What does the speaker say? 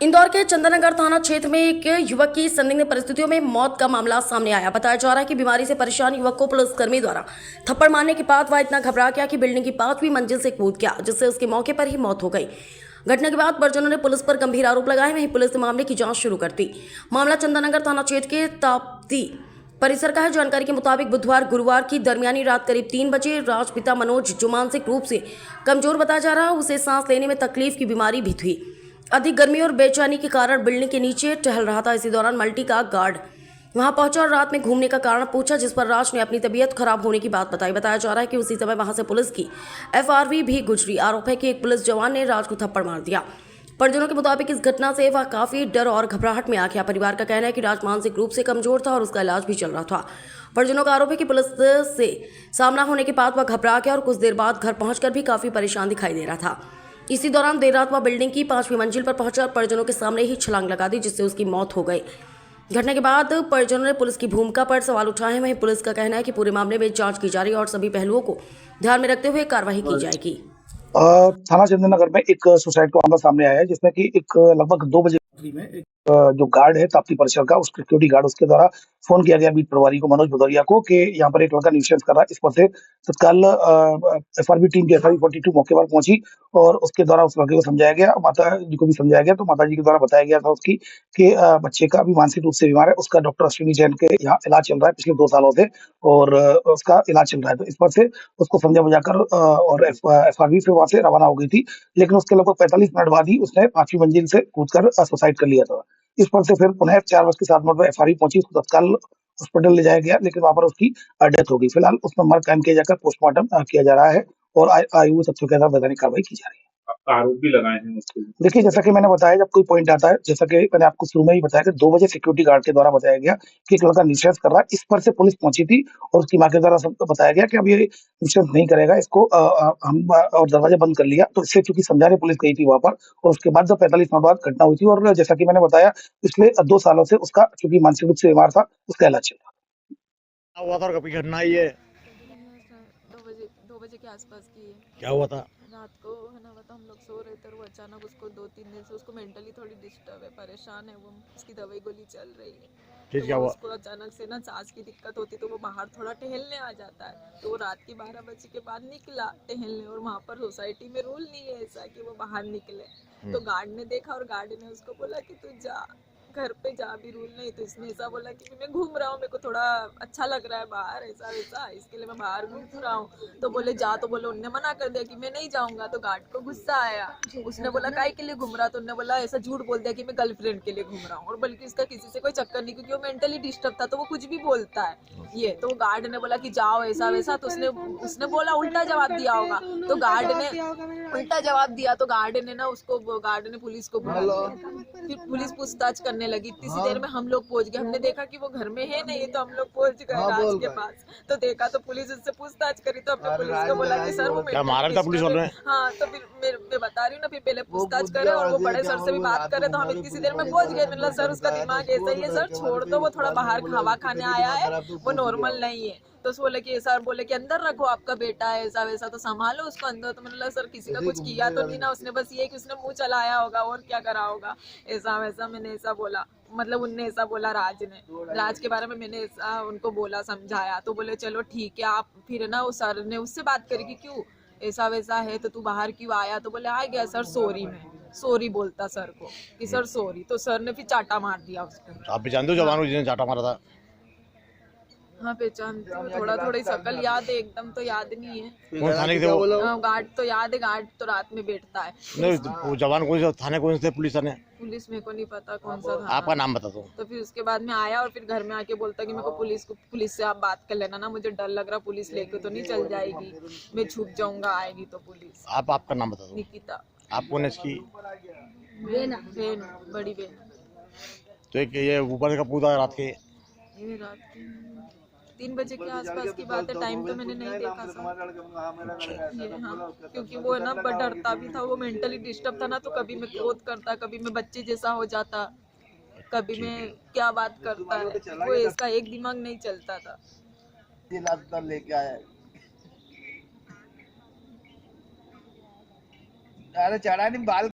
इंदौर के चंदननगर थाना क्षेत्र में एक युवक की संदिग्ध परिस्थितियों में मौत का मामला सामने आया। बताया जा रहा है कि बीमारी से परेशान युवक को पुलिसकर्मी द्वारा थप्पड़ मारने के बाद वह इतना घबरा गया कि बिल्डिंग की 5वीं मंजिल से कूद गया, जिससे उसके मौके पर ही मौत हो गई। घटना के बाद परिजनों ने पुलिस पर गंभीर आरोप लगाए। वहीं पुलिस ने मामले की जांच शुरू कर दी। मामला चंदननगर थाना क्षेत्र के ताप्ती परिसर का है। जानकारी के मुताबिक बुधवार गुरुवार की दरमियानी रात करीब 3 बजे राजपिता मनोज जो मानसिक रूप से कमजोर बताया जा रहा है, उसे सांस लेने में तकलीफ की बीमारी भी थी। अधिक गर्मी और बेचैनी के कारण बिल्डिंग के नीचे टहल रहा था। इसी दौरान मल्टी का गार्ड वहां पहुंचा और रात में घूमने का कारण पूछा, जिस पर राज ने अपनी तबीयत खराब होने की बात बताई। बताया जा रहा है कि उसी समय वहां से पुलिस की एफआरवी भी गुजरी। आरोप है कि एक पुलिस जवान ने राज को थप्पड़ मार दिया। परिजनों के मुताबिक इस घटना से वह काफी डर और घबराहट में आ गया। परिवार का कहना है कि राज मानसिक रूप से कमजोर था और उसका इलाज भी चल रहा था। परिजनों का आरोप है कि पुलिस से सामना होने के बाद वह घबरा गया और कुछ देर बाद घर पहुंचकर भी काफी परेशान दिखाई दे रहा था। इसी दौरान देर रात वह बिल्डिंग की 5वीं मंजिल पर पहुंचा और परिजनों के सामने ही छलांग लगा दी, जिससे उसकी मौत हो गई। घटना के बाद परिजनों ने पुलिस की भूमिका पर सवाल उठाए। वहीं पुलिस का कहना है कि पूरे मामले में जांच की जा रही है और सभी पहलुओं को ध्यान में रखते हुए कार्रवाई की जाएगी। थाना चंदननगर में एक सुसाइड का मामला सामने आया है, जिसमें कि एक लगभग 2 बजे में एक जो गार्ड है ताप्ती परिसर का, उसके सिक्योरिटी गार्ड, उसके द्वारा फोन किया गया बीट प्रभारी को, मनोज भदौरिया को, कि यहाँ पर एक लड़का न्यूसेंस कर रहा है। इस पर से तत्काल एफआरबी टीम की एफआरबी 42 मौके पर पहुंची और उसके द्वारा उस लड़के को समझाया गया, माता जी को भी समझाया गया। तो माता जी के द्वारा बताया गया था उसकी कि बच्चे का भी मानसिक रूप से बीमार है, उसका डॉक्टर अश्विनी जैन के यहाँ इलाज चल रहा है पिछले 2 सालों से, और उसका इलाज चल रहा है। तो इस पर से उसको समझा बुझाकर और एफआरबी फिर वहां से रवाना हो गई थी, लेकिन उसके लगभग 45 मिनट बाद ही उसने 5वीं मंजिल से कूदकर सुसाइड कर लिया था। इस पर से फिर पुनः 4:07 पर एफआरबी पहुंची, उसको तत्काल हॉस्पिटल ले जाया गया, लेकिन वहां पर उसकी डेथ हो गई। फिलहाल उसमें मर्ग कायम किया जाकर पोस्टमार्टम किया जा रहा है और आयु तथ्यों के आधार वैधानिक कार्रवाई की जा रही है। आरोप भी लगाए हैं उसके। देखिए, जैसा कि मैंने बताया, जब कोई पॉइंट आता है, जैसा कि मैंने आपको शुरू में ही बताया कि 2 बजे सिक्योरिटी गार्ड के द्वारा बताया गया कि एक लड़का निश्चय कर रहा है। इस पर से पुलिस पहुंची थी और उसकी मां के द्वारा सबको बताया गया कि अब ये निश्चय नहीं करेगा, इसको हम और दरवाजा बंद कर लिया। तो इससे चूंकि समझाने पुलिस गई थी वहां पर, और उसके बाद जब 45 मिनट बाद घटना हुई थी, और जैसा कि मैंने बताया, पिछले 2 सालों से उसका चूंकि मानसिक रूप से बीमार था, उसका इलाज चल रहा क्या हुआ था और कभी घटना आई है? 2 बजे के आसपास की है। क्या हुआ था? रात को है ना, हम लोग सो रहे थे और वो अचानक उसको 2-3 दिन से उसको मेंटली थोड़ी डिस्टर्ब है, परेशान है वो, उसकी दवाई गोली चल रही है। फिर क्या तो हुआ? उसको अचानक से ना सांस की दिक्कत होती, तो वो बाहर थोड़ा टहलने आ जाता है। तो वो रात के 12 बजे के बाद निकला टहलने, और वहाँ पर सोसाइटी में रूल नहीं है ऐसा कि वो बाहर निकले। तो गार्ड ने देखा और गार्ड ने उसको बोला कि तू जा, घर पे जा, भी रूल नहीं। तो इसने ऐसा बोला कि मैं घूम रहा हूँ, मेरे को थोड़ा अच्छा लग रहा है बाहर, ऐसा वैसा, इसके लिए मैं बाहर घूम रहा हूँ। तो बोले जा, तो बोले, उनने मना कर दिया कि मैं नहीं जाऊंगा। तो गार्ड को गुस्सा आया, उसने बोला काहे के लिए घूम रहा? तो उन्होंने बोला, ऐसा झूठ बोल दिया कि मैं गर्लफ्रेंड के लिए घूम रहा हूँ, और बल्कि इसका किसी से कोई चक्कर नहीं, क्योंकि वो मेंटली डिस्टर्ब था, तो वो कुछ भी बोलता है ये। तो गार्ड ने बोला कि जाओ, ऐसा वैसा। तो उसने बोला, उल्टा जवाब दिया होगा। तो गार्ड ने उल्टा जवाब दिया, तो गार्ड ने ना उसको, गार्ड ने पुलिस को बुला लिया। फिर पुलिस पूछताछ करने लगी। इतनी देर में हम लोग पहुंच गए, हमने देखा कि वो घर में है नहीं, तो हम लोग पहुंच गए राज के पास। तो देखा तो पुलिस उससे पूछताछ करी, तो हमने पुलिस को बोला कि सर वो क्या मारा था पुलिस वालों ने? हाँ, तो फिर मैं बता रही हूँ ना, फिर पहले पूछताछ करे और वो बड़े सर से भी बात करे। तो हम इतनी सी देर में पहुंच गए। मतलब सर, उसका दिमाग ऐसा ही है सर, छोड़ दो, वो थोड़ा बाहर हवा खाने आया है, वो नॉर्मल नहीं है। तो बोले कि सर, बोले कि अंदर रखो, आपका बेटा है, ऐसा वैसा, तो संभालो उसको अंदर। तो मतलब सर, किसी का कुछ किया तो नहीं ना, उसने बस ये कि उसने मुंह चलाया होगा और क्या करा होगा, ऐसा वैसा। मैंने ऐसा बोला, मतलब उनने ऐसा बोला, राज के बारे में मैंने ऐसा उनको बोला, समझाया। तो बोले चलो ठीक है। आप फिर ना, वो सर ने उससे बात करी कि क्यों ऐसा वैसा है, तो तू बाहर क्यों आया? तो बोले आ गया सर, सॉरी। में सॉरी बोलता सर को कि सर सॉरी। तो सर ने फिर चाटा मार दिया उसको। आप भी जानते हो जवान को जिसने चाटा मारा था? हाँ, पहचानती हूँ, थोड़ा थोड़ा शकल याद है, एकदम तो याद नहीं है। कौन थाने के थे वो? गार्ड तो याद है, गार्ड तो रात में बैठता है। नहीं, वो जवान कौन से थाने, कौन से पुलिस थाने? पुलिस मेरे को नहीं पता कौन सा था। आपका नाम बता दो। तो फिर उसके बाद में आया और फिर घर में आके बोलता कि मेरे को पुलिस से आप बात कर लेना ना, मुझे डर लग रहा, पुलिस लेके तो नहीं चल जाएगी, मैं छुप जाऊंगा, आएगी तो पुलिस। आपका नाम बता दो। निकिता। आप कौन है इसकी? बहन, बड़ी बहन। तो एक ये ऊपर का पूरा रात के? ये रात की 3 बजे के आसपास की बात है, टाइम तो मैंने नहीं देखा सर। ये हाँ, क्योंकि वो है ना डरता भी था, वो मेंटली डिस्टर्ब था ना, तो कभी मैं क्रोध करता, कभी मैं बच्चे जैसा हो जाता, कभी मैं क्या बात करता है, वो इसका एक दिमाग नहीं चलता था। लेके आया, अरे चढ़ा नहीं बाल